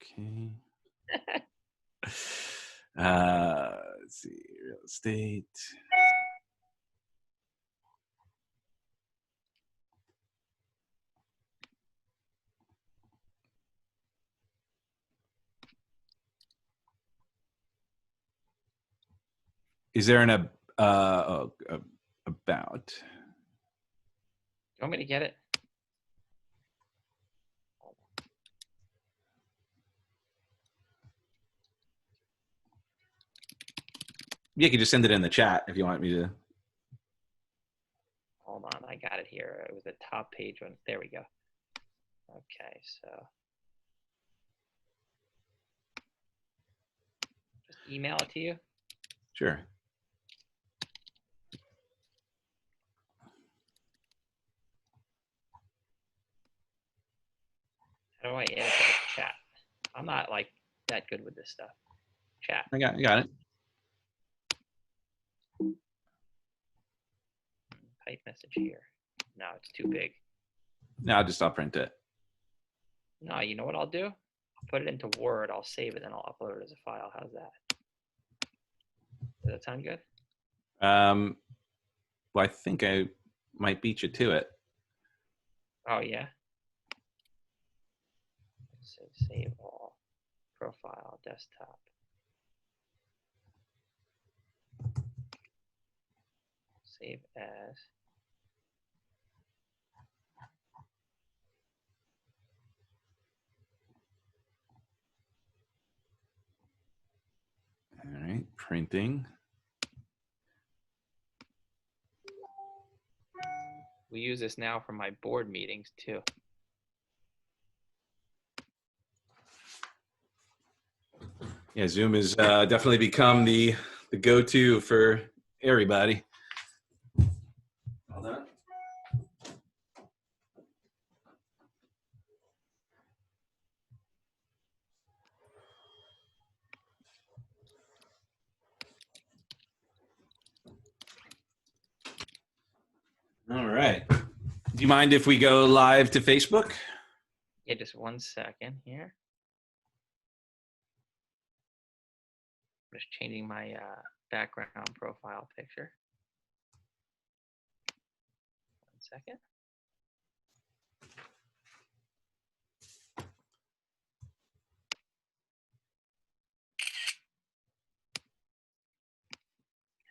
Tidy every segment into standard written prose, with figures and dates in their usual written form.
Okay. Let's see, real estate. Is there an about? You want me to get it? You can just send it in the chat if you want me to. Hold on, I got it here. It was the top page one. There we go. Okay, so just email it to you. Sure. How do I add it to the chat? I'm not like that good with this stuff. Chat. I got it. Type message here. No, it's too big. No, I'll print it. No, you know what I'll do? I'll put it into Word. I'll save it, and I'll upload it as a file. How's that? Does that sound good? Well, I think I might beat you to it. Oh yeah. So save all. Profile, desktop. Save as. All right, printing. We use this now for my board meetings too. Yeah, Zoom has definitely become the go-to for everybody. Hold on. All right. Do you mind if we go live to Facebook? Yeah, just 1 second here. I'm just changing my background profile picture. 1 second.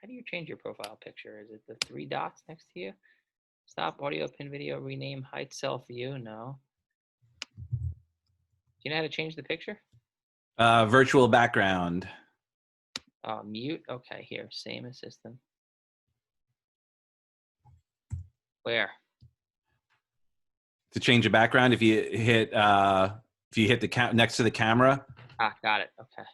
How do you change your profile picture? Is it the 3 dots next to you? Stop audio, pin video, rename, hide self view? No. Do you know how to change the picture? Virtual background. Mute. Okay, here, same assistant. Where? To change the background, if you hit the next to the camera. Ah, got it. Okay.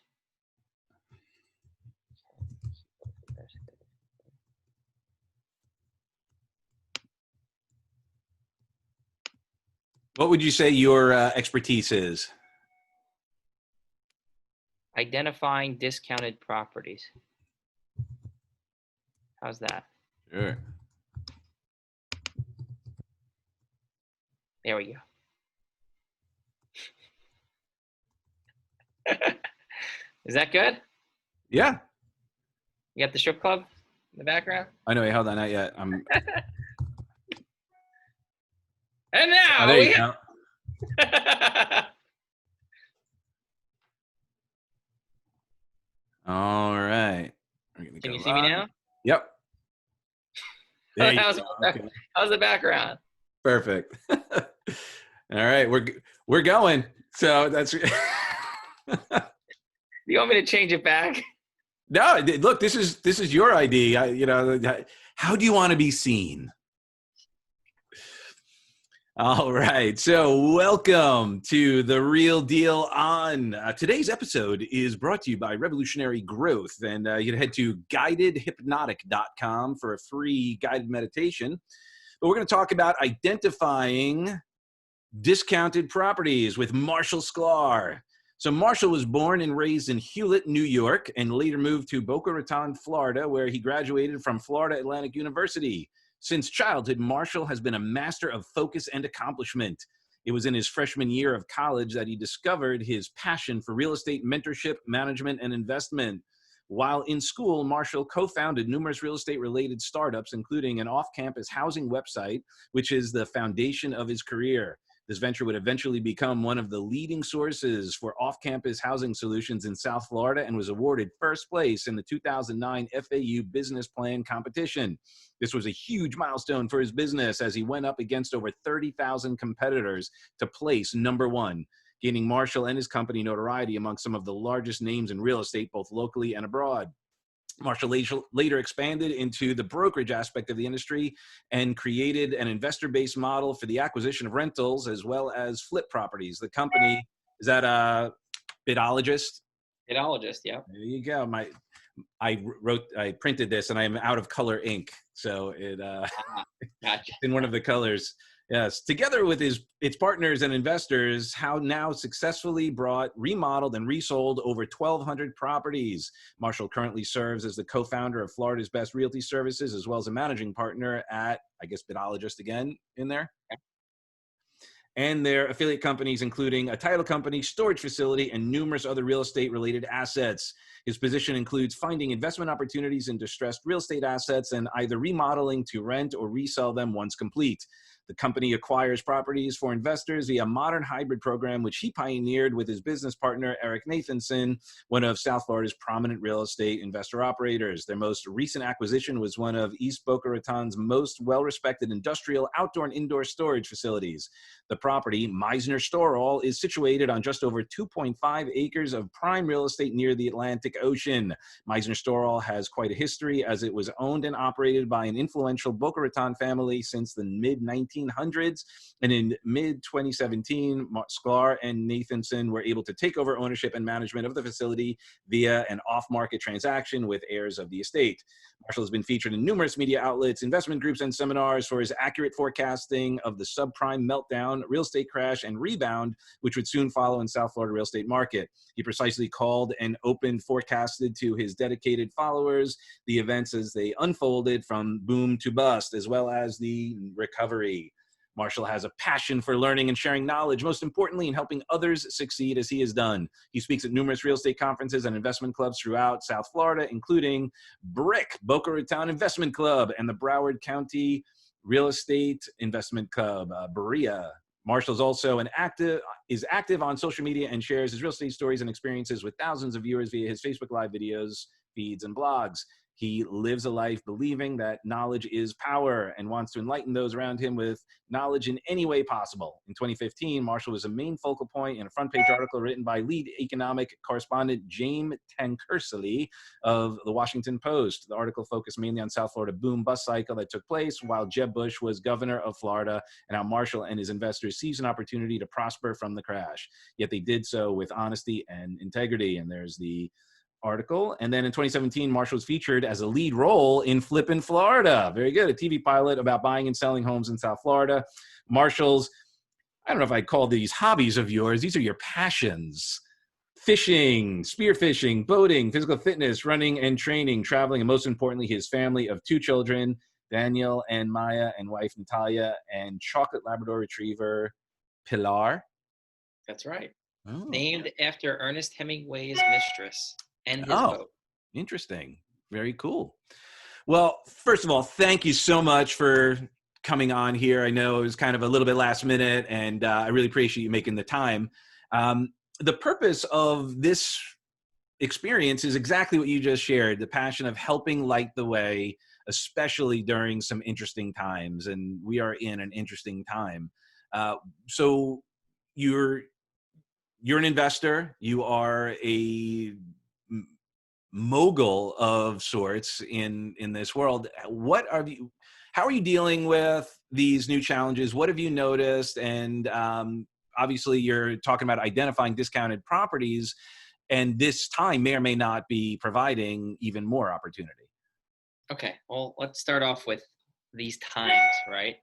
What would you say your expertise is? Identifying discounted properties. How's that? Sure. There we go. Is that good? Yeah. You got the strip club in the background? I know. Wait, hold on, not yet. And now Oh, there you go. All right. Can you see me now? Yep. How's the background? Perfect. All right, we're going. So that's. Do you want me to change it back? No, look, this is your idea. How do you want to be seen? All right, so welcome to The Real Deal On. Today's episode is brought to you by Revolutionary Growth, and you can head to guidedhypnotic.com for a free guided meditation. But we're going to talk about identifying discounted properties with Marshall Sklar. So Marshall was born and raised in Hewlett, New York, and later moved to Boca Raton, Florida, where he graduated from Florida Atlantic University. Since childhood, Marshall has been a master of focus and accomplishment. It was in his freshman year of college that he discovered his passion for real estate mentorship, management, and investment. While in school, Marshall co-founded numerous real estate-related startups, including an off-campus housing website, which is the foundation of his career. This venture would eventually become one of the leading sources for off-campus housing solutions in South Florida and was awarded first place in the 2009 FAU Business Plan competition. This was a huge milestone for his business as he went up against over 30,000 competitors to place number one, gaining Marshall and his company notoriety among some of the largest names in real estate, both locally and abroad. Marshall later expanded into the brokerage aspect of the industry and created an investor-based model for the acquisition of rentals as well as flip properties. The company, is that a Bidologist? Bidologist, yeah. There you go. I printed this and I'm out of color ink. So Gotcha. in one of the colors. Yes, together with its partners and investors, How now successfully remodeled and resold over 1,200 properties. Marshall currently serves as the co-founder of Florida's Best Realty Services, as well as a managing partner at, I guess, Bidologist again in there. Yeah. And their affiliate companies, including a title company, storage facility, and numerous other real estate-related assets. His position includes finding investment opportunities in distressed real estate assets and either remodeling to rent or resell them once complete. The company acquires properties for investors via a modern hybrid program, which he pioneered with his business partner, Eric Nathanson, one of South Florida's prominent real estate investor operators. Their most recent acquisition was one of East Boca Raton's most well-respected industrial outdoor and indoor storage facilities. The property, Meisner Storall, is situated on just over 2.5 acres of prime real estate near the Atlantic Ocean. Meisner Storall has quite a history as it was owned and operated by an influential Boca Raton family since the mid-1900s. And in mid-2017, Sklar and Nathanson were able to take over ownership and management of the facility via an off-market transaction with heirs of the estate. Marshall has been featured in numerous media outlets, investment groups, and seminars for his accurate forecasting of the subprime meltdown, real estate crash, and rebound, which would soon follow in South Florida real estate market. He precisely called and open forecasted to his dedicated followers the events as they unfolded from boom to bust, as well as the recovery. Marshall has a passion for learning and sharing knowledge, most importantly in helping others succeed as he has done. He speaks at numerous real estate conferences and investment clubs throughout South Florida, including BRIC, Boca Raton Investment Club, and the Broward County Real Estate Investment Club, Berea. Marshall is also is active on social media and shares his real estate stories and experiences with thousands of viewers via his Facebook Live videos, feeds, and blogs. He lives a life believing that knowledge is power and wants to enlighten those around him with knowledge in any way possible. In 2015, Marshall was a main focal point in a front page article written by lead economic correspondent James Tankersley of the Washington Post. The article focused mainly on South Florida boom-bust cycle that took place while Jeb Bush was governor of Florida and how Marshall and his investors seized an opportunity to prosper from the crash. Yet they did so with honesty and integrity. And there's the article. And then in 2017, Marshall was featured as a lead role in Flippin Florida. Very good. A TV pilot about buying and selling homes in South Florida. Marshall's, I don't know if I'd call these hobbies of yours. These are your passions. Fishing, spearfishing, boating, physical fitness, running and training, traveling, and most importantly, his family of 2 children, Daniel and Maya, and wife Natalya, and chocolate Labrador retriever, Pilar. That's right. Oh. Named after Ernest Hemingway's mistress and his boat. Interesting. Very cool. Well, first of all, thank you so much for coming on here. I know it was kind of a little bit last minute, and I really appreciate you making the time. The purpose of this experience is exactly what you just shared, the passion of helping light the way, especially during some interesting times, and we are in an interesting time. So you're an investor, you are a mogul of sorts in this world. How are you dealing with these new challenges? What have you noticed? And obviously you're talking about identifying discounted properties, and this time may or may not be providing even more opportunity. Okay, well, let's start off with these times, right?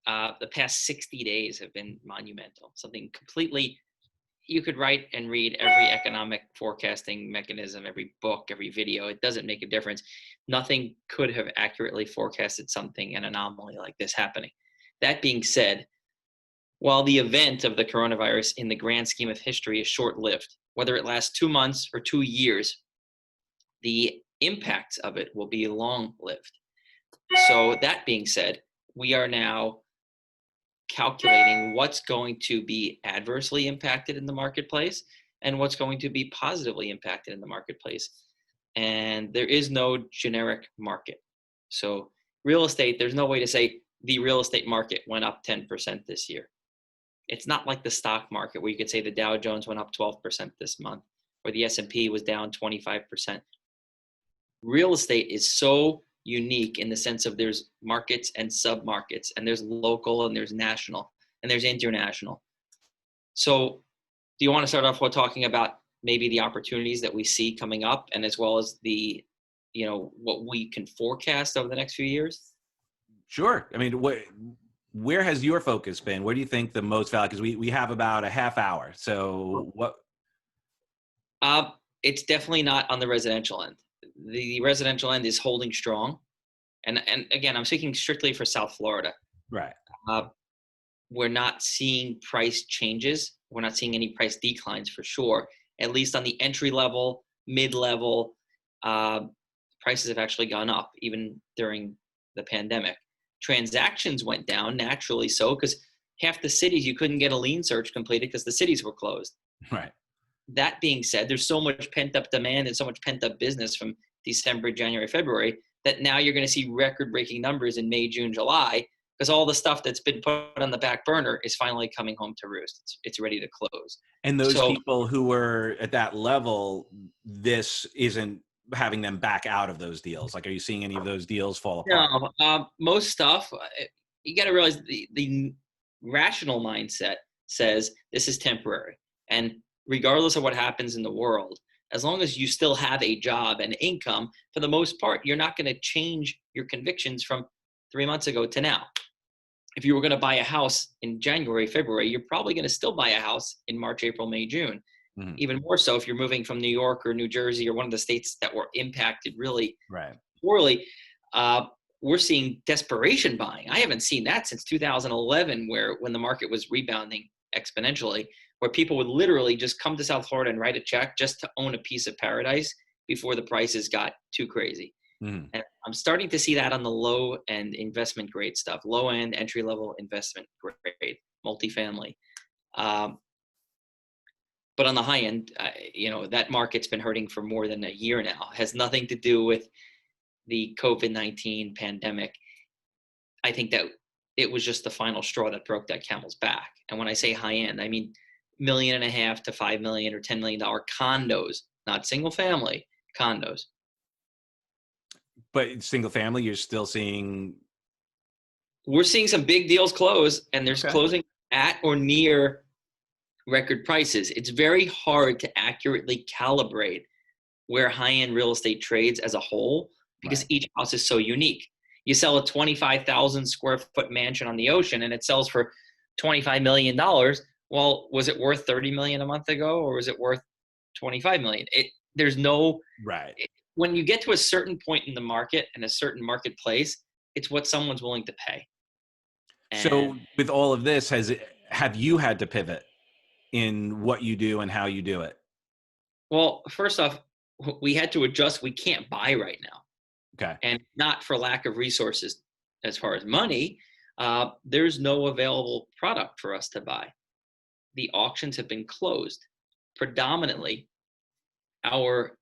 The past 60 days have been monumental. Something completely, you could write and read every economic forecasting mechanism, every book, every video. It doesn't make a difference. Nothing could have accurately forecasted something, an anomaly like this happening. That being said, While the event of the coronavirus in the grand scheme of history is short-lived, whether it lasts 2 months or 2 years, the impact of it will be long-lived. So that being said, we are now calculating what's going to be adversely impacted in the marketplace and what's going to be positively impacted in the marketplace. And there is no generic market. So real estate, there's no way to say the real estate market went up 10% this year. It's not like the stock market where you could say the Dow Jones went up 12% this month or the S&P was down 25%. Real estate is so unique in the sense of there's markets and sub-markets, and there's local and there's national and there's international. So do you want to start off with talking about maybe the opportunities that we see coming up, and as well as the, what we can forecast over the next few years? Sure. I mean, where has your focus been? Where do you think the most value? Because we have about a half hour. So what? It's definitely not on the residential end. The residential end is holding strong. And again, I'm speaking strictly for South Florida. Right. We're not seeing price changes. We're not seeing any price declines for sure. At least on the entry level, mid-level, prices have actually gone up even during the pandemic. Transactions went down naturally so, because half the cities you couldn't get a lien search completed because the cities were closed. Right. That being said, there's so much pent-up demand and so much pent-up business from December, January, February, that now you're going to see record-breaking numbers in May, June, July, because all the stuff that's been put on the back burner is finally coming home to roost. It's ready to close. And those people who were at that level, this isn't having them back out of those deals. Like, are you seeing any of those deals fall apart? No, most stuff, you got to realize the rational mindset says this is temporary. And regardless of what happens in the world, as long as you still have a job and income, for the most part, you're not going to change your convictions from 3 months ago to now. If you were going to buy a house in January, February, you're probably going to still buy a house in March, April, May, June. Mm-hmm. Even more so if you're moving from New York or New Jersey or one of the states that were impacted really poorly. We're seeing desperation buying. I haven't seen that since 2011, when the market was rebounding exponentially, where people would literally just come to South Florida and write a check just to own a piece of paradise before the prices got too crazy. Mm-hmm. And I'm starting to see that on the low end investment grade stuff, low end entry level investment grade, multifamily. But on the high end, that market's been hurting for more than a year now. It has nothing to do with the COVID-19 pandemic. I think that it was just the final straw that broke that camel's back. And when I say high end, I mean $1.5 million to $5 million or $10 million condos, not single family condos. But single family, you're still seeing? We're seeing some big deals close, and there's closing at or near record prices. It's very hard to accurately calibrate where high-end real estate trades as a whole, because each house is so unique. You sell a 25,000 square foot mansion on the ocean and it sells for $25 million. Well, was it worth 30 million a month ago, or was it worth 25 million? There's no when you get to a certain point in the market and a certain marketplace, it's what someone's willing to pay. So with all of this, have you had to pivot in what you do and how you do it? Well, first off, we had to adjust. We can't buy right now. Okay. And not for lack of resources as far as money. There's no available product for us to buy. The auctions have been closed. Predominantly, our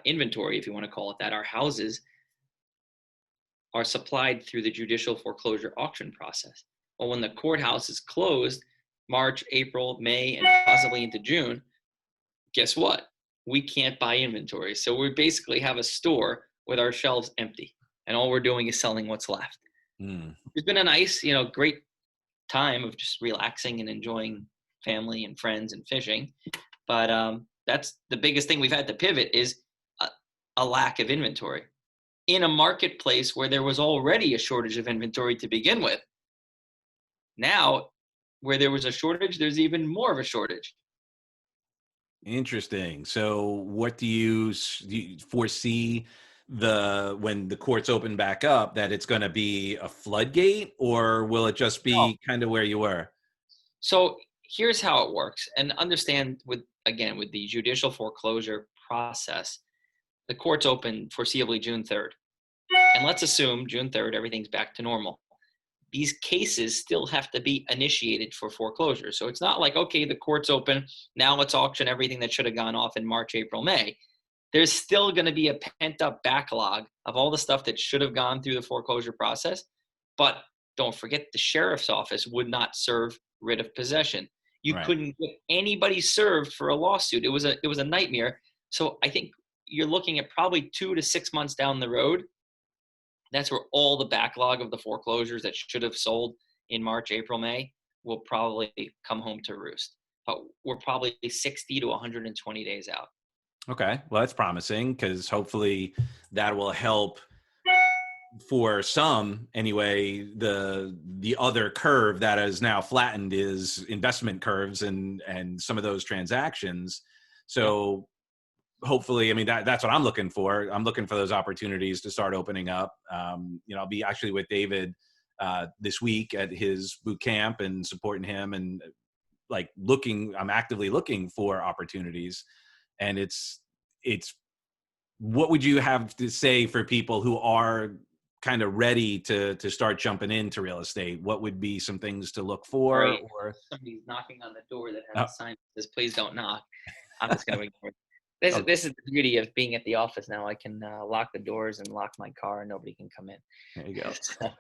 inventory, if you want to call it that, our houses are supplied through the judicial foreclosure auction process. Well, when the courthouse is closed, March, April, May, and possibly into June, guess what? We can't buy inventory. So we basically have a store with our shelves empty, and all we're doing is selling what's left. It's been a nice, great time of just relaxing and enjoying family and friends and fishing. But that's the biggest thing we've had to pivot is a lack of inventory in a marketplace where there was already a shortage of inventory to begin with. Now, where there was a shortage, there's even more of a shortage. Interesting. So what do you foresee when the courts open back up, that it's going to be a floodgate, or will it just be kind of where you were? So here's how it works, and understand with the judicial foreclosure process, the courts open foreseeably June 3rd. And let's assume June 3rd, everything's back to normal. These cases still have to be initiated for foreclosure. So it's not like, okay, the court's open, now let's auction everything that should have gone off in March, April, May. There's still going to be a pent up backlog of all the stuff that should have gone through the foreclosure process. But don't forget, the sheriff's office would not serve writ of possession. You Right. couldn't get anybody served for a lawsuit. It was a nightmare. So I think you're looking at probably 2 to 6 months down the road. That's where all the backlog of the foreclosures that should have sold in March, April, May will probably come home to roost. But we're probably 60 to 120 days out. Okay. Well, that's promising because hopefully that will help for some anyway. The other curve that is now flattened is investment curves and some of those transactions. So hopefully, I mean, that's what I'm looking for. I'm looking for those opportunities to start opening up. I'll be actually with David this week at his boot camp and supporting him and I'm actively looking for opportunities. And it's what would you have to say for people who are kind of ready to start jumping into real estate? What would be some things to look for? Right. Or Somebody's knocking on the door that has a sign that says, "Please don't knock." I'm just going to ignore it. This is the beauty of being at the office now. I can lock the doors and lock my car, and nobody can come in. there you go. So,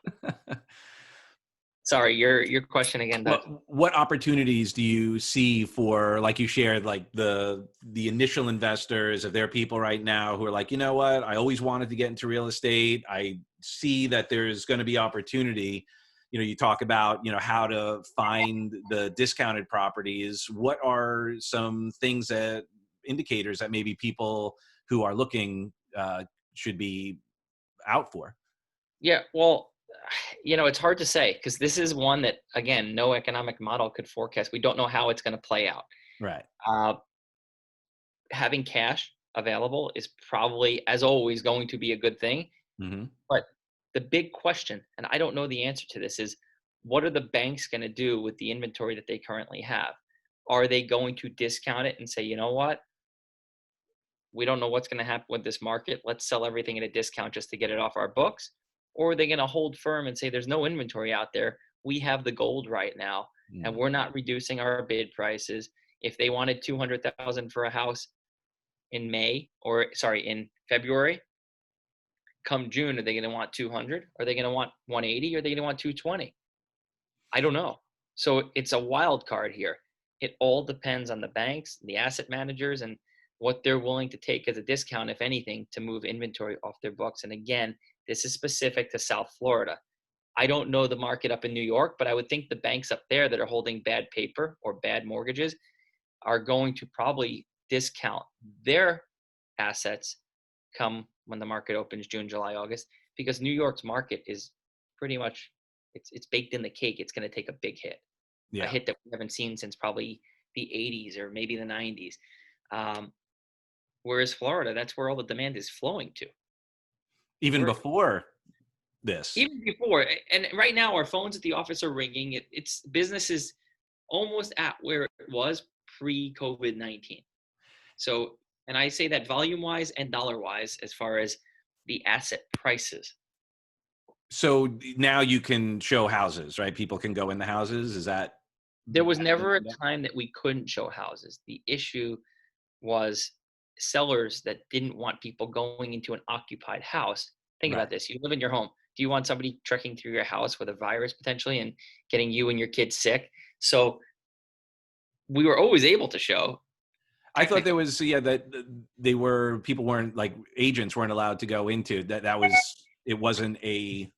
sorry, your question again, Doug. What opportunities do you see for, like you shared, like the initial investors? If there are people right now who are like, you know what, I always wanted to get into real estate. I see that there's going to be opportunity. You talk about, how to find the discounted properties. What are some things indicators that maybe people who are looking should be out for? Yeah, well, it's hard to say because this is one that, again, no economic model could forecast. We don't know how it's going to play out. Right. Having cash available is probably, as always, going to be a good thing. Mm-hmm. But the big question, and I don't know the answer to this, is what are the banks going to do with the inventory that they currently have? Are they going to discount it and say, you know what? We don't know what's going to happen with this market. Let's sell everything at a discount just to get it off our books. Or are they going to hold firm and say, there's no inventory out there. We have the gold right now, and we're not reducing our bid prices. If they wanted $200,000 for a house in in February, come June, are they going to want 200? Are they going to want 180? Are they going to want 220? I don't know. So it's a wild card here. It all depends on the banks, the asset managers, and what they're willing to take as a discount, if anything, to move inventory off their books. And again, this is specific to South Florida. I don't know the market up in New York, but I would think the banks up there that are holding bad paper or bad mortgages are going to probably discount their assets come when the market opens June, July, August, because New York's market is pretty much, it's baked in the cake. It's going to take a big hit, a hit that we haven't seen since probably the 80s or maybe the 90s. Whereas Florida, that's where all the demand is flowing to. Even before this. Even before. And right now, our phones at the office are ringing. It's business is almost at where it was pre-COVID-19. So, and I say that volume-wise and dollar-wise as far as the asset prices. So now you can show houses, right? People can go in the houses. Is that? There was never a time that we couldn't show houses. The issue was sellers that didn't want people going into an occupied house. Think about this. You live in your home. Do you want somebody trekking through your house with a virus potentially and getting you and your kids sick? So we were always able to show. I thought there was, that people weren't, like, agents weren't allowed to go into that. That was, it wasn't it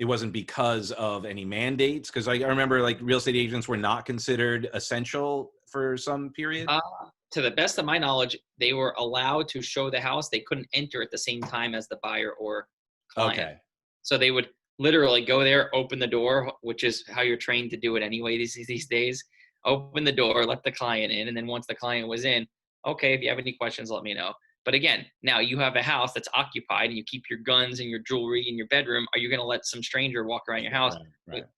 wasn't because of any mandates. Cause I remember, like, real estate agents were not considered essential for some period. To the best of my knowledge, they were allowed to show the house. They couldn't enter at the same time as the buyer or client. Okay. So they would literally go there, open the door, which is how you're trained to do it anyway these days. Open the door, let the client in, and then once the client was in, okay, if you have any questions, let me know. But again, now you have a house that's occupied and you keep your guns and your jewelry in your bedroom. Are you going to let some stranger walk around your house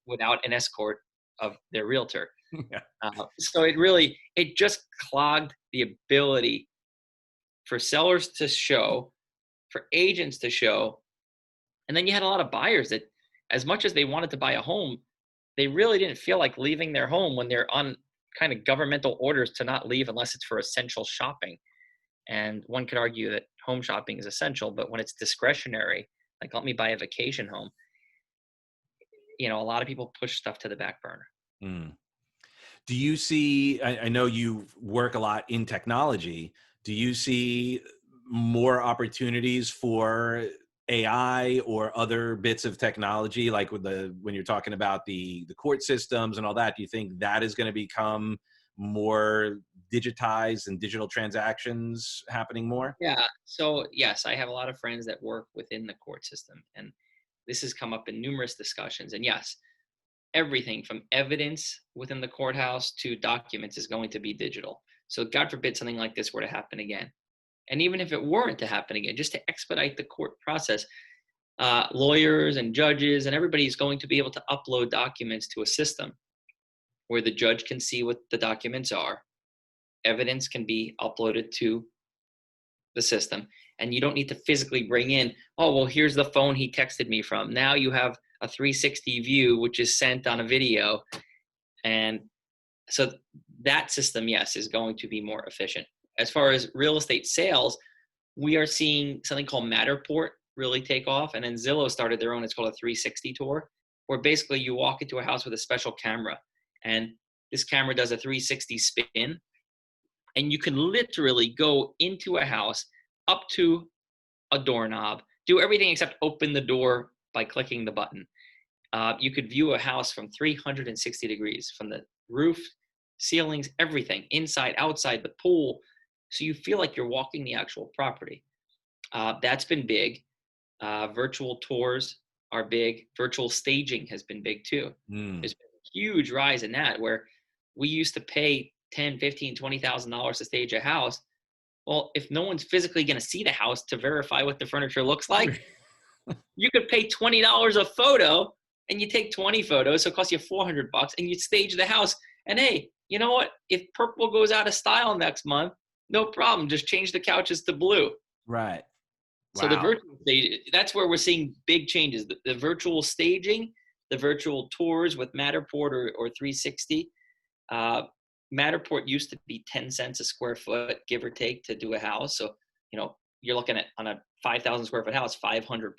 without an escort of their realtor. Yeah. So it just clogged the ability for sellers to show, for agents to show. And then you had a lot of buyers that, as much as they wanted to buy a home, they really didn't feel like leaving their home when they're on kind of governmental orders to not leave unless it's for essential shopping. And one could argue that home shopping is essential, but when it's discretionary, like let me buy a vacation home, a lot of people push stuff to the back burner. Mm. Do you see, I know you work a lot in technology. Do you see more opportunities for AI or other bits of technology, like when you're talking about the court systems and all that? Do you think that is going to become more digitized and digital transactions happening more? Yeah. So yes, I have a lot of friends that work within the court system, and this has come up in numerous discussions. And yes, everything from evidence within the courthouse to documents is going to be digital. So God forbid something like this were to happen again. And even if it weren't to happen again, just to expedite the court process, lawyers and judges and everybody is going to be able to upload documents to a system where the judge can see what the documents are. Evidence can be uploaded to the system, and you don't need to physically bring in, oh, well, here's the phone he texted me from. Now you have a 360 view, which is sent on a video. And so that system, yes, is going to be more efficient. As far as real estate sales, we are seeing something called Matterport really take off. And then Zillow started their own, it's called a 360 tour, where basically you walk into a house with a special camera, and this camera does a 360 spin. And you can literally go into a house, up to a doorknob, do everything except open the door by clicking the button. You could view a house from 360 degrees, from the roof, ceilings, everything, inside, outside, the pool. So you feel like you're walking the actual property. That's been big. Virtual tours are big. Virtual staging has been big too. There's been a huge rise in that, where we used to pay $10, $15, $20,000 to stage a house. Well, if no one's physically going to see the house to verify what the furniture looks like, you could pay $20 a photo, and you take 20 photos, so it costs you $400, and you stage the house. And hey, you know what? If purple goes out of style next month, no problem. Just change the couches to blue. Right. Wow. So the virtual stage, that's where we're seeing big changes. The virtual staging, the virtual tours with Matterport or 360. Matterport used to be 10 cents a square foot, give or take, to do a house. So, you're looking at, on a 5,000 square foot house, $500.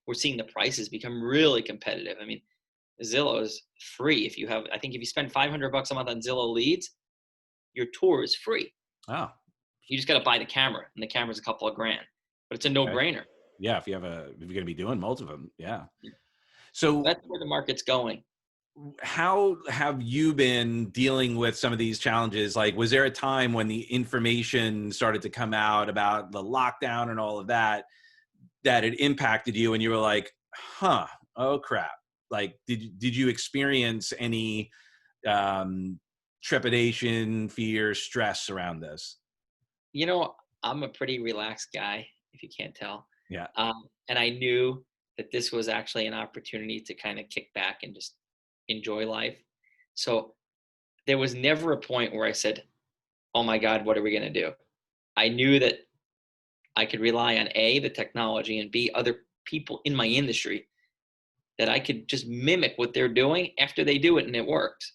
We're seeing the prices become really competitive. I mean, Zillow is free. I think if you spend $500 a month on Zillow leads, your tour is free. Oh. You just got to buy the camera, and the camera's a couple of grand, but it's a no-brainer. Okay. Yeah. If you're going to be doing most of them. Yeah. So that's where the market's going. How have you been dealing with some of these challenges? Like, was there a time when the information started to come out about the lockdown and all of that it impacted you, and you were like, oh crap? Like, did you experience any trepidation, fear, stress around this? I'm a pretty relaxed guy, if you can't tell. Yeah. And I knew that this was actually an opportunity to kind of kick back and just enjoy life. So there was never a point where I said, oh my God, what are we going to do? I knew that I could rely on A, the technology, and B, other people in my industry, that I could just mimic what they're doing after they do it, and it works.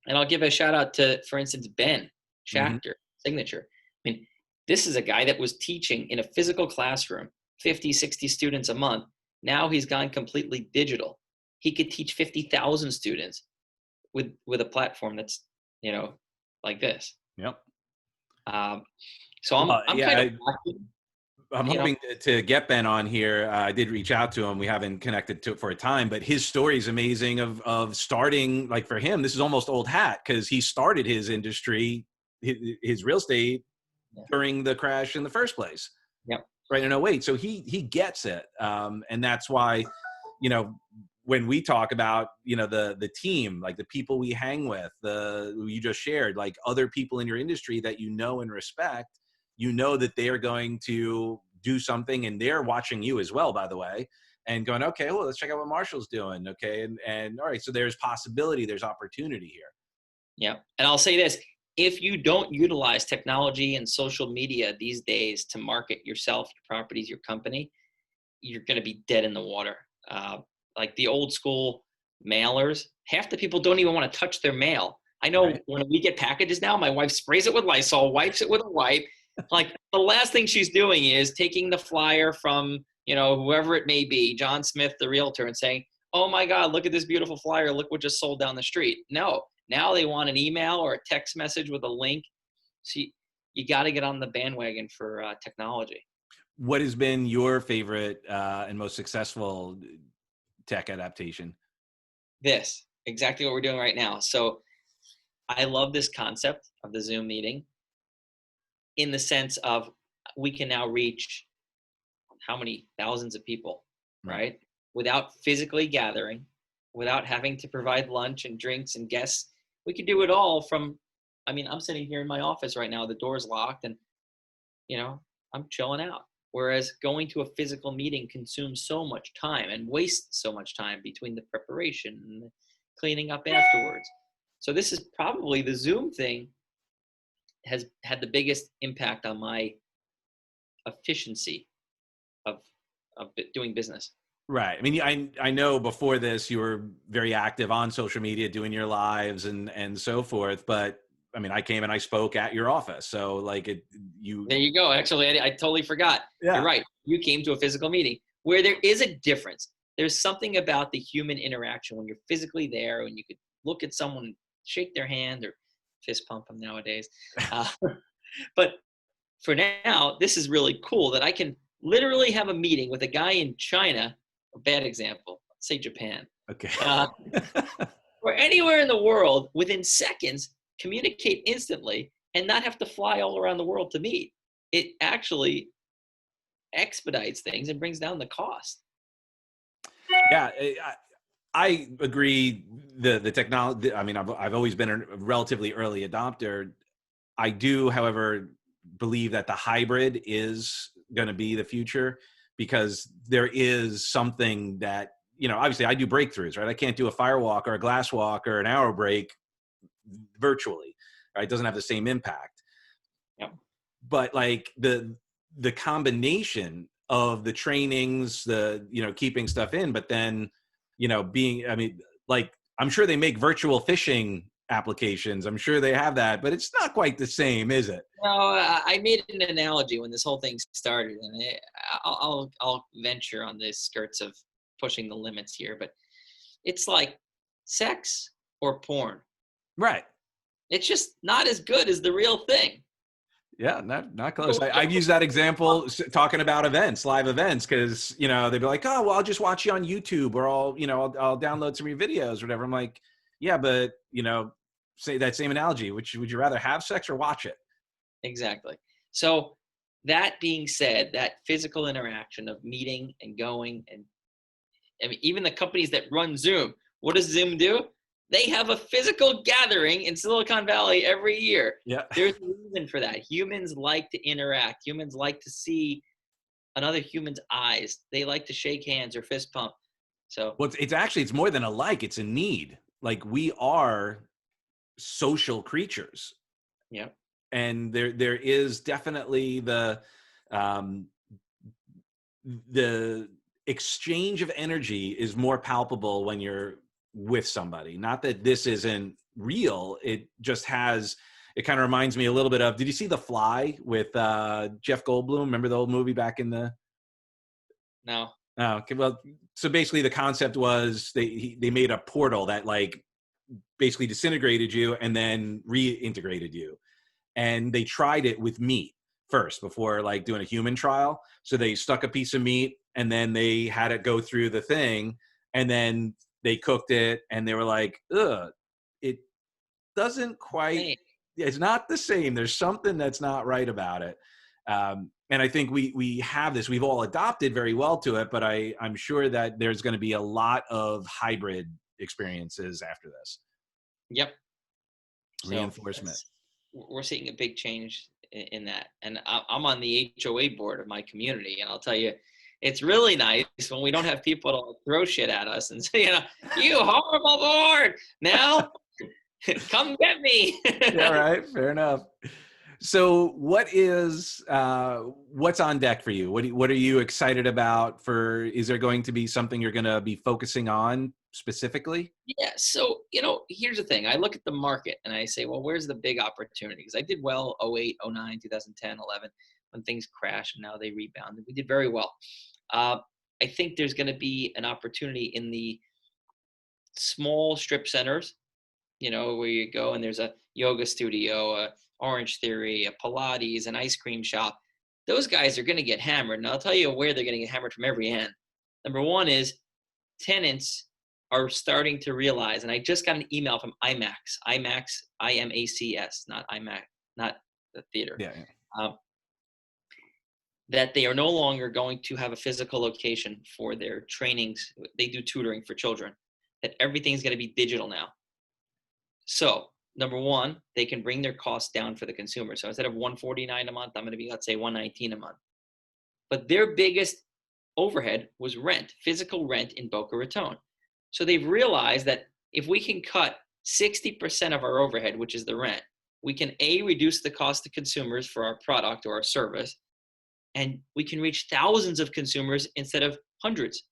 And I'll give a shout out to, for instance, Ben Schachter, Signature. I mean, this is a guy that was teaching in a physical classroom, 50, 60 students a month. Now he's gone completely digital. He could teach 50,000 students with a platform that's, like this. Yep. So I'm hoping to get Ben on here. I did reach out to him. We haven't connected to it for a time, but his story is amazing of starting, like, for him, this is almost old hat, because he started his industry, his real estate, during the crash in the first place. Yep. Right. No, wait. So he gets it. And that's why, when we talk about, the team, like the people we hang with, you just shared, like other people in your industry that and respect, that they are going to do something, and they're watching you as well, by the way. and going, okay, well, let's check out what Marshall's doing. Okay. And all right, so there's possibility, there's opportunity here. Yeah. And I'll say this, if you don't utilize technology and social media these days to market yourself, your properties, your company, you're going to be dead in the water. Like the old school mailers, half the people don't even want to touch their mail. I know Right. when we get packages now, my wife sprays it with Lysol, wipes it with a wipe. Like the last thing she's doing is taking the flyer from, whoever it may be, John Smith, the realtor, and saying, oh my God, look at this beautiful flyer. Look what just sold down the street. No, now they want an email or a text message with a link. So you got to get on the bandwagon for technology. What has been your favorite and most successful tech adaptation? This, exactly what we're doing right now. So I love this concept of the Zoom meeting in the sense of we can now reach how many thousands of people, right? Without physically gathering, without having to provide lunch and drinks and guests. We could do it all from, I'm sitting here in my office right now, the door's locked and, I'm chilling out. Whereas going to a physical meeting consumes so much time and wastes so much time between the preparation and the cleaning up afterwards. So this is probably the Zoom thing has had the biggest impact on my efficiency of doing business. Right. I mean, I know before this you were very active on social media, doing your lives and so forth. But I mean, I came and I spoke at your office, so like you. There you go. Actually, I totally forgot. Yeah. You're right. You came to a physical meeting where there is a difference. There's something about the human interaction when you're physically there and you could look at someone, shake their hand or fist pump them nowadays. But for now, this is really cool that I can literally have a meeting with a guy in China, a bad example, let's say Japan, Okay. or anywhere in the world within seconds, communicate instantly and not have to fly all around the world to meet. It actually expedites things and brings down the cost. Yeah, I agree. The technology. I mean, I've always been a relatively early adopter. I do, however, believe that the hybrid is going to be the future because there is something that, obviously I do breakthroughs, right? I can't do a fire walk or a glass walk or an hour break virtually, right? It doesn't have the same impact. Yep. But like the combination of the trainings, the, keeping stuff in, but then, like, I'm sure they make virtual fishing applications. I'm sure they have that, but it's not quite the same, is it? No, I made an analogy when this whole thing started, and I'll venture on the skirts of pushing the limits here, but it's like sex or porn. Right. It's just not as good as the real thing. Yeah, not close. I've used that example talking about events, live events, because they'd be like, "Oh, well, I'll just watch you on YouTube, or I'll download some of your videos, or whatever." I'm like, "Yeah, but say that same analogy. Which would you rather have sex or watch it?" Exactly. So that being said, that physical interaction of meeting and going, and even the companies that run Zoom, what does Zoom do? They have a physical gathering in Silicon Valley every year. Yeah. There's a reason for that. Humans like to interact. Humans like to see another human's eyes. They like to shake hands or fist pump. So, well, it's more than a like, it's a need. Like, we are social creatures. yeah. And there is definitely the exchange of energy is more palpable when you're with somebody. Not that this isn't real. It just has, it kind of reminds me a little bit of, did you see The Fly with Jeff Goldblum? Remember the old movie back in the... No. Oh, okay. Well, so basically the concept was they made a portal that like basically disintegrated you and then reintegrated you. And they tried it with meat first before like doing a human trial. So they stuck a piece of meat and then they had it go through the thing and then they cooked it and they were like, ugh, it doesn't quite, it's not the same. There's something that's not right about it. And I think we have this, we've all adopted very well to it, but I'm sure that there's going to be a lot of hybrid experiences after this. Yep. Reinforcement. So we're seeing a big change in that. And I'm on the HOA board of my community. And I'll tell you, It's really nice when we don't have people to throw shit at us and say, you horrible board. Now, come get me. Yeah, right. Fair enough. So what's on deck for you? What are you excited about is there going to be something you're going to be focusing on specifically? Yeah. So, here's the thing. I look at the market and I say, well, where's the big opportunity? Because I did well 08, 09, 2010, 11, when things crashed and now they rebounded. We did very well. I think there's going to be an opportunity in the small strip centers, where you go and there's a yoga studio, a Orange Theory, a Pilates, an ice cream shop. Those guys are going to get hammered. And I'll tell you where they're going to get hammered from every end. Number one is tenants are starting to realize, and I just got an email from IMAX, IMACS, not IMAX, not the theater, Yeah. that they are no longer going to have a physical location for their trainings. They do tutoring for children, that everything's going to be digital now. So number one, they can bring their costs down for the consumer. So instead of $149 a month, I'm going to be, let's say, $119 a month. But their biggest overhead was rent, physical rent in Boca Raton. So they've realized that if we can cut 60% of our overhead, which is the rent, we can reduce the cost to consumers for our product or our service, and we can reach thousands of consumers instead of hundreds.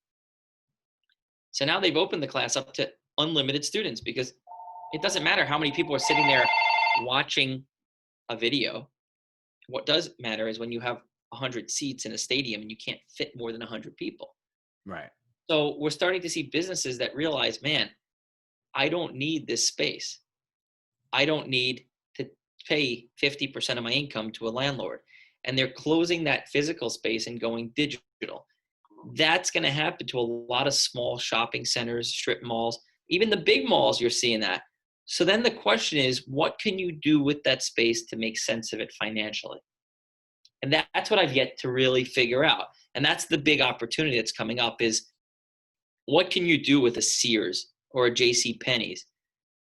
So now they've opened the class up to unlimited students, because it doesn't matter how many people are sitting there watching a video. What does matter is when you have 100 seats in a stadium and you can't fit more than 100 people. Right. So we're starting to see businesses that realize, man, I don't need this space. I don't need to pay 50% of my income to a landlord. And they're closing that physical space and going digital. That's going to happen to a lot of small shopping centers, strip malls, even the big malls. You're seeing that. So then the question is, what can you do with that space to make sense of it financially? And that's what I've yet to really figure out. And that's the big opportunity that's coming up, is what can you do with a Sears or a J.C. Penney's?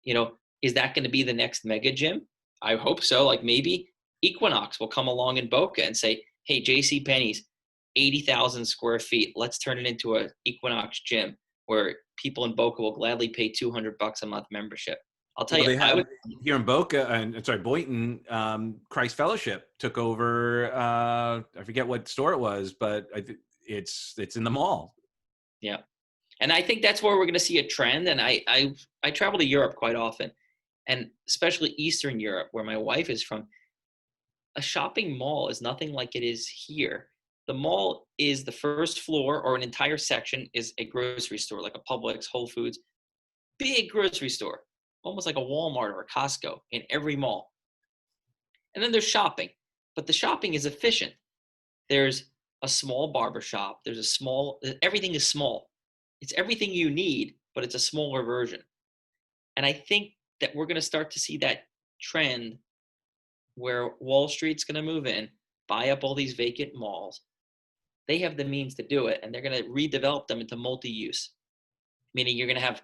Is that going to be the next mega gym? I hope so. Like maybe Equinox will come along in Boca and say, hey, J.C. Penney's, 80,000 square feet. Let's turn it into an Equinox gym where people in Boca will gladly pay $200 a month membership. I'll tell you, They have here in Boca, Boynton, Christ Fellowship took over. I forget what store it was, but it's in the mall. Yeah, and I think that's where we're going to see a trend. And I travel to Europe quite often, and especially Eastern Europe, where my wife is from. A shopping mall is nothing like it is here. The mall is the first floor, or an entire section is a grocery store, like a Publix, Whole Foods, big grocery store, almost like a Walmart or a Costco in every mall. And then there's shopping, but the shopping is efficient. There's a small barber shop. Everything is small. It's everything you need, but it's a smaller version. And I think that we're going to start to see that trend where Wall Street's going to move in, buy up all these vacant malls. They have the means to do it, and they're going to redevelop them into multi-use. Meaning you're going to have,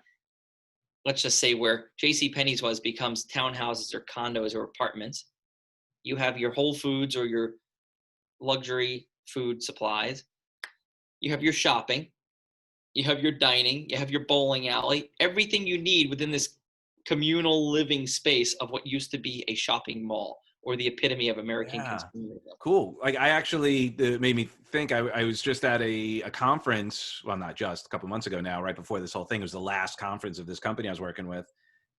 let's just say where JCPenney's becomes townhouses or condos or apartments. You have your Whole Foods or your luxury food supplies. You have your shopping. You have your dining. You have your bowling alley. Everything you need within this communal living space of what used to be a shopping mall, or the epitome of American consumerism. Cool. Like I actually, it made me think. I was just at a conference. Well, not just a couple months ago now. Right before this whole thing, it was the last conference of this company I was working with,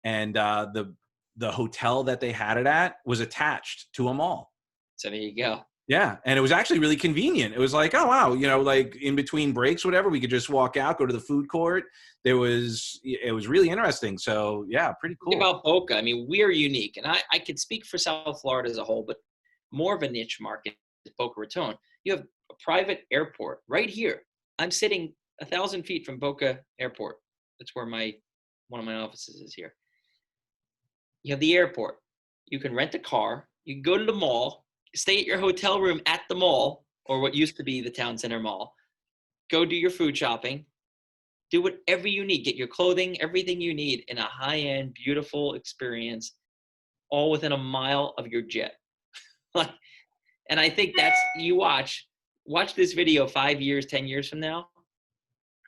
and the hotel that they had it at was attached to a mall. So there you go. Yeah, and it was actually really convenient. It was like, oh wow, like in between breaks, whatever, we could just walk out, go to the food court. It was really interesting. So yeah, pretty cool. Think about Boca. I mean, we're unique, and I could speak for South Florida as a whole, but more of a niche market is Boca Raton. You have a private airport right here. I'm sitting 1,000 feet from Boca Airport. That's where one of my offices is here. You have the airport. You can rent a car. You can go to the mall. Stay at your hotel room at the mall, or what used to be the town center mall. Go do your food shopping. Do whatever you need. Get your clothing, everything you need in a high-end, beautiful experience, all within a mile of your jet. And I think you watch watch this video 5 years, 10 years from now,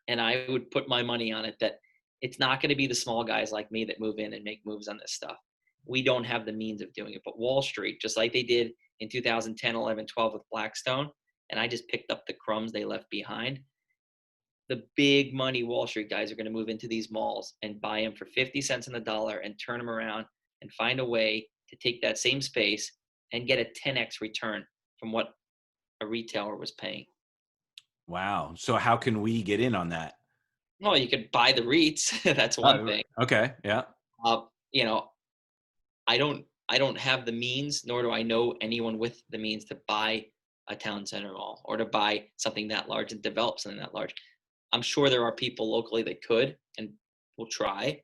and I would put my money on it that it's not going to be the small guys like me that move in and make moves on this stuff. We don't have the means of doing it. But Wall Street, just like they did in 2010, 11, 12 with Blackstone, and I just picked up the crumbs they left behind, the big money Wall Street guys are going to move into these malls and buy them for 50 cents on the dollar and turn them around and find a way to take that same space and get a 10x return from what a retailer was paying. Wow. So how can we get in on that? Well, you could buy the REITs. That's one thing. Okay. Yeah. You know, I don't have the means, nor do I know anyone with the means to buy a town center mall or to buy something that large and develop something that large. I'm sure there are people locally that could and will try,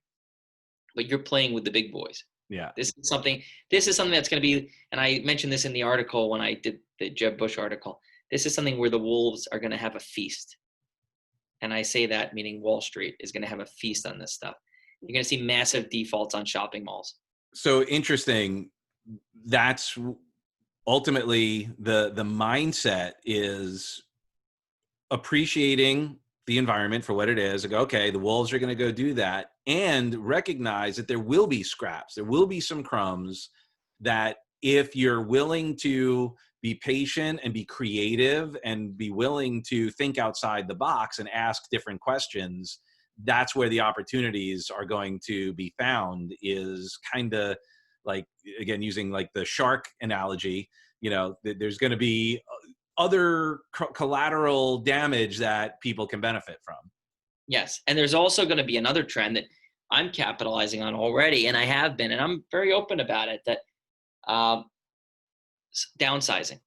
but you're playing with the big boys. Yeah. This is something that's going to be, and I mentioned this in the article when I did the Jeb Bush article. This is something where the wolves are going to have a feast. And I say that meaning Wall Street is going to have a feast on this stuff. You're going to see massive defaults on shopping malls. So interesting. That's ultimately the mindset is appreciating the environment for what it is. Like, okay, the wolves are going to go do that, and recognize that there will be scraps. There will be some crumbs that if you're willing to be patient and be creative and be willing to think outside the box and ask different questions, that's where the opportunities are going to be found. Is kind of like, again, using like the shark analogy, there's going to be other collateral damage that people can benefit from. Yes. And there's also going to be another trend that I'm capitalizing on already, and I have been, and I'm very open about it, that downsizing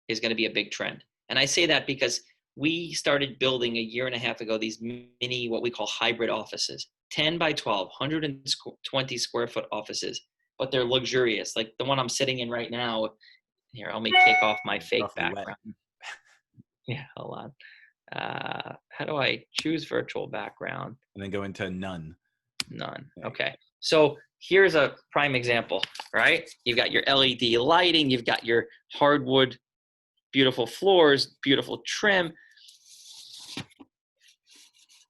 is going to be a big trend. And I say that because we started building a year and a half ago these mini, what we call hybrid offices, 10 by 12, 120 square foot offices, but they're luxurious. Like the one I'm sitting in right now. Here, let me take off my fake background. Yeah, hold on. How do I choose virtual background? And then go into none. None. Okay. So here's a prime example, right? You've got your LED lighting, you've got your hardwood, beautiful floors, beautiful trim,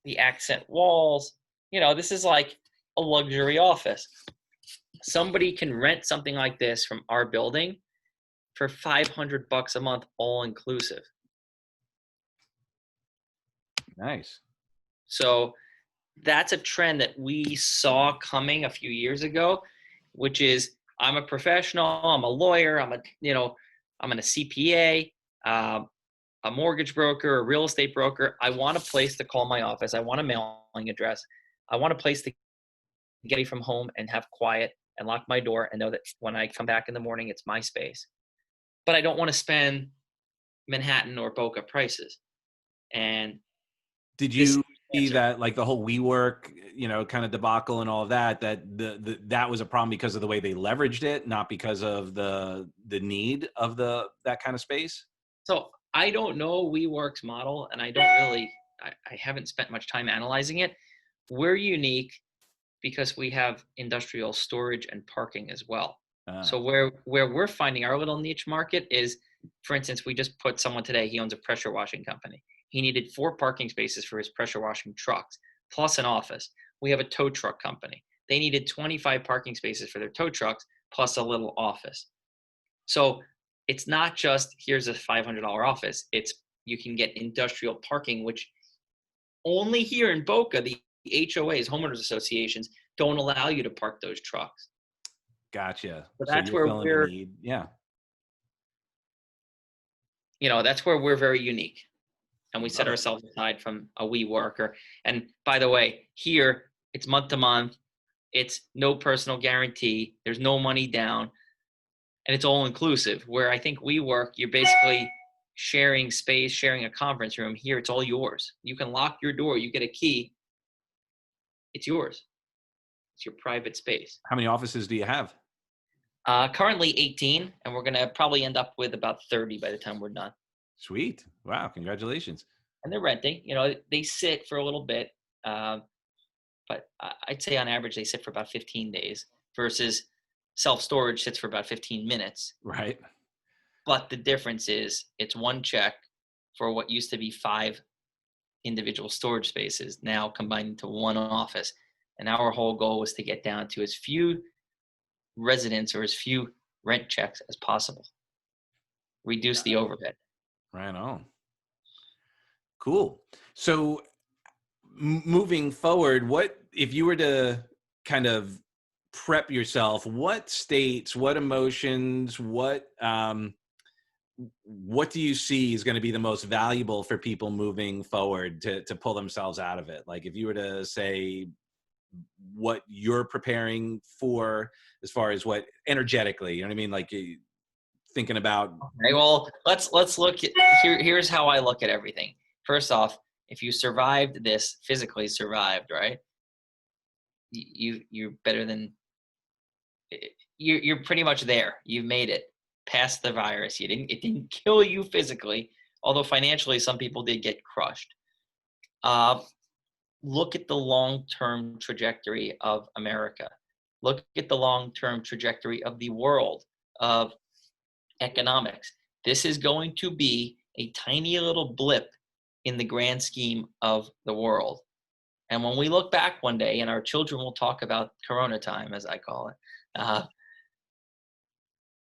the accent walls. This is like a luxury office. Somebody can rent something like this from our building for $500 a month, all inclusive. Nice. So that's a trend that we saw coming a few years ago, which is I'm a professional, I'm a lawyer, I'm a CPA, a mortgage broker, a real estate broker. I want a place to call my office. I want a mailing address. I want a place to get away from home and have quiet and lock my door and know that when I come back in the morning, it's my space. But I don't want to spend Manhattan or Boca prices. And did you see that, like the whole WeWork, kind of debacle and all of that, that was a problem because of the way they leveraged it, not because of the need of that kind of space? So I don't know WeWork's model, and I haven't spent much time analyzing it. We're unique because we have industrial storage and parking as well. So where we're finding our little niche market is, for instance, we just put someone today, he owns a pressure washing company. He needed 4 parking spaces for his pressure washing trucks, plus an office. We have a tow truck company. They needed 25 parking spaces for their tow trucks, plus a little office. So it's not just, here's a $500 office. It's, you can get industrial parking, which only here in Boca, the HOAs, homeowners associations, don't allow you to park those trucks. Gotcha. So that's where we're, yeah. That's where we're very unique. And we set ourselves aside from a WeWork. And by the way, here it's month to month. It's no personal guarantee. There's no money down. And it's all inclusive. Where I think WeWork, you're basically sharing space, sharing a conference room. Here, it's all yours. You can lock your door. You get a key. It's yours. It's your private space. How many offices do you have? Currently 18, and we're going to probably end up with about 30 by the time we're done. Sweet. Wow. Congratulations. And they're renting. They sit for a little bit, but I'd say on average they sit for about 15 days versus self-storage sits for about 15 minutes. Right. But the difference is it's one check for what used to be 5 individual storage spaces, now combined into one office. And our whole goal was to get down to as few residents or as few rent checks as possible. Reduce the overhead. Right on. Cool. So moving forward, what if you were to kind of prep yourself? What states, what emotions, what do you see is going to be the most valuable for people moving forward to pull themselves out of it? Like if you were to say what you're preparing for as far as what energetically, you know what I mean? Like thinking about. Okay, well, let's look at here's how I look at everything. First off, if you survived this, physically survived, right? You're better than you're pretty much there. You've made it past the virus. It didn't kill you physically, although financially some people did get crushed. Look at the long-term trajectory of America. Look at the long-term trajectory of the world, of economics. This is going to be a tiny little blip in the grand scheme of the world. And when we look back one day, and our children will talk about Corona time, as I call it,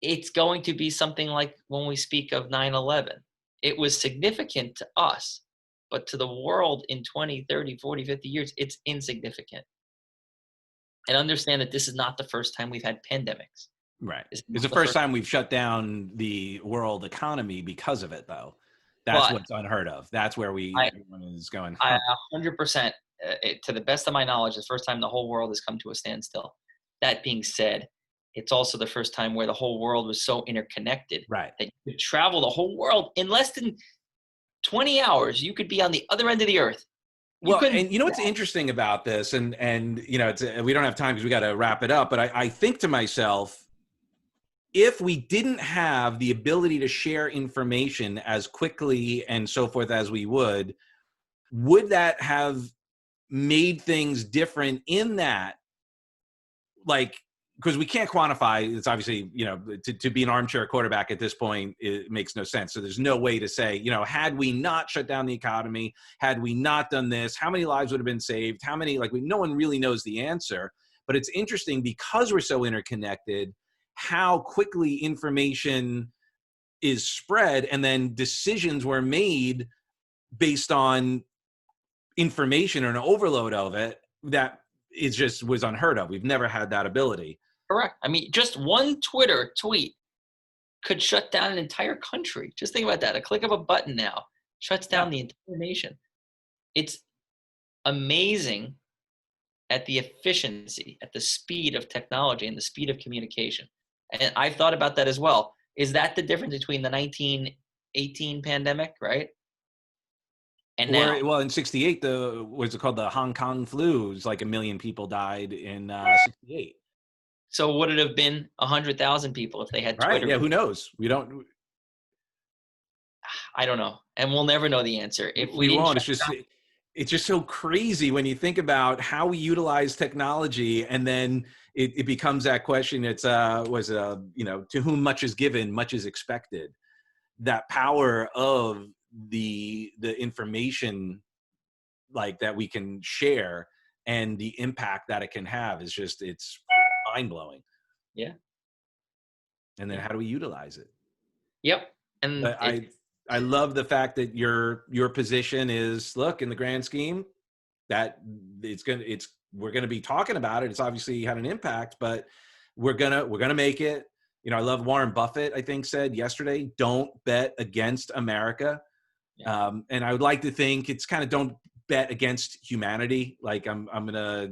it's going to be something like when we speak of 9/11. It was significant to us, but to the world in 20, 30, 40, 50 years, it's insignificant. And understand that this is not the first time we've had pandemics. Right. It's the first time we've shut down the world economy because of it, though. That's what's unheard of. That's where everyone is going. I 100%, to the best of my knowledge, the first time the whole world has come to a standstill. That being said, it's also the first time where the whole world was so interconnected right. that you could travel the whole world in less than 20 hours. You could be on the other end of the earth. Well, and you know what's interesting about this, and you know, we don't have time because we got to wrap it up. But I think to myself, if we didn't have the ability to share information as quickly and so forth as we would that have made things different in that, like, because we can't quantify, it's obviously, you know, to be an armchair quarterback at this point, it makes no sense. So there's no way to say, you know, had we not shut down the economy, had we not done this, how many lives would have been saved? How many, like, no one really knows the answer. But it's interesting because we're so interconnected, how quickly information is spread and then decisions were made based on information or an overload of it that was unheard of. We've never had that ability. Correct. I mean, just one Twitter tweet could shut down an entire country. Just think about that. A click of a button now shuts down the entire nation. It's amazing at the efficiency, at the speed of technology and the speed of communication. And I've thought about that as well. Is that the difference between the 1918 pandemic, right? And now, well, in 68, what's it called? The Hong Kong flu. It was like 1 million people died in 68. So would it have been 100,000 people if they had Twitter? Right. Yeah. Who knows? We don't. I don't know. And we'll never know the answer. If we won't. It's just so crazy when you think about how we utilize technology, and then it becomes that question. It's you know, to whom much is given, much is expected. That power of the information, like, that we can share and the impact that it can have is just, it's mind-blowing. Yeah. And then how do we utilize it? Yep. And I love the fact that your position is, look, in the grand scheme, that we're gonna be talking about it. It's obviously had an impact, but we're gonna make it. You know, I love Warren Buffett, I think, said yesterday, don't bet against America. Yeah. And I would like to think it's kind of don't bet against humanity. Like I'm gonna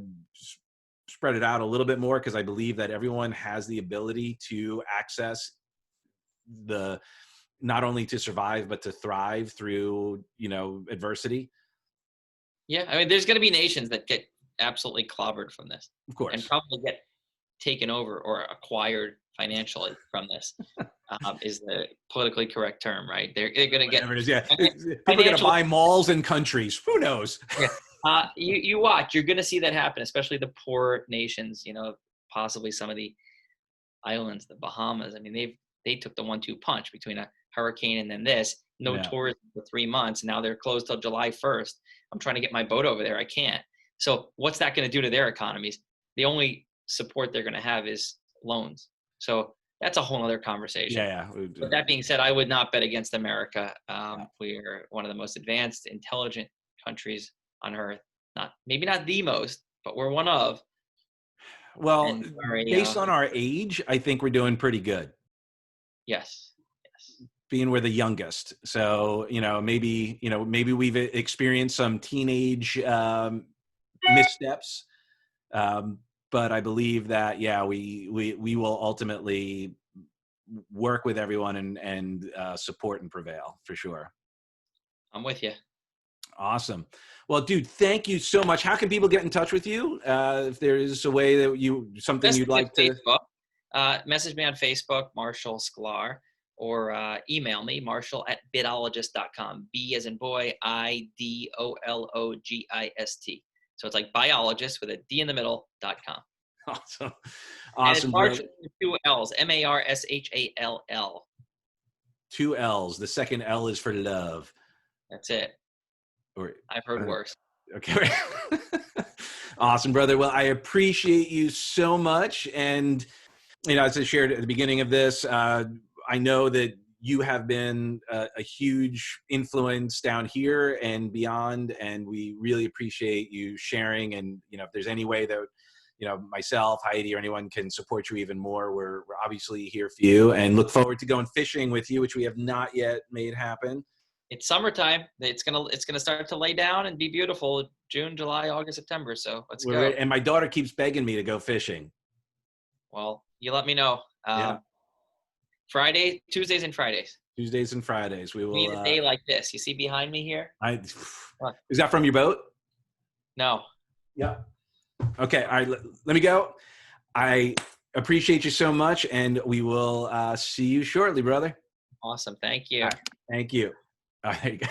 spread it out a little bit more, because I believe that everyone has the ability to access not only to survive, but to thrive through, you know, adversity. Yeah. I mean, there's going to be nations that get absolutely clobbered from this. Of course. And probably get taken over or acquired financially from this, is the politically correct term, right? They're going to get. Whatever it is, yeah. People are going to buy malls and countries. Who knows? Yeah. You watch. You're going to see that happen, especially the poor nations, you know, possibly some of the islands, the Bahamas. I mean, they took the 1-2 punch between a hurricane and then this. no Yeah. tourism for 3 months. Now they're closed till July 1st. I'm trying to get my boat over there. I can't. So what's that going to do to their economies? The only support they're going to have is loans. So that's a whole other conversation. Yeah. But that being said, I would not bet against America. Yeah. We're one of the most advanced, intelligent countries on earth. Maybe not the most, but we're one of. Well, And we're based on our age, I think we're doing pretty good. Yes. Being we're the youngest, so maybe we've experienced some teenage missteps, but I believe that we will ultimately work with everyone and support and prevail for sure. I'm with you. Awesome. Well, dude, thank you so much. How can people get in touch with you? If there is a way that you'd like to message me on Facebook, Marshall Sklar, or email me, marshall@bidologist.com. B as in boy, IDOLOGIST. So it's like biologist with a D in the middle.com. Awesome. And it's Marshall with 2 L's, MARSHALL. 2 L's. The second L is for love. That's it. Or I've heard worse. Okay. Awesome, brother. Well, I appreciate you so much. And, as I shared at the beginning of this, I know that you have been a huge influence down here and beyond. And we really appreciate you sharing. And, if there's any way that, myself, Heidi, or anyone can support you even more, we're obviously here for you and look forward to going fishing with you, which we have not yet made happen. It's summertime. It's gonna start to lay down and be beautiful. June, July, August, September. So let's go. And my daughter keeps begging me to go fishing. Well, you let me know. Yeah. Tuesdays and Fridays. Tuesdays and Fridays. We will. We need a day like this. You see behind me here? Is that from your boat? No. Yeah. Okay. All right. Let me go. I appreciate you so much, and we will see you shortly, brother. Awesome. Thank you. Right. Thank you. All right.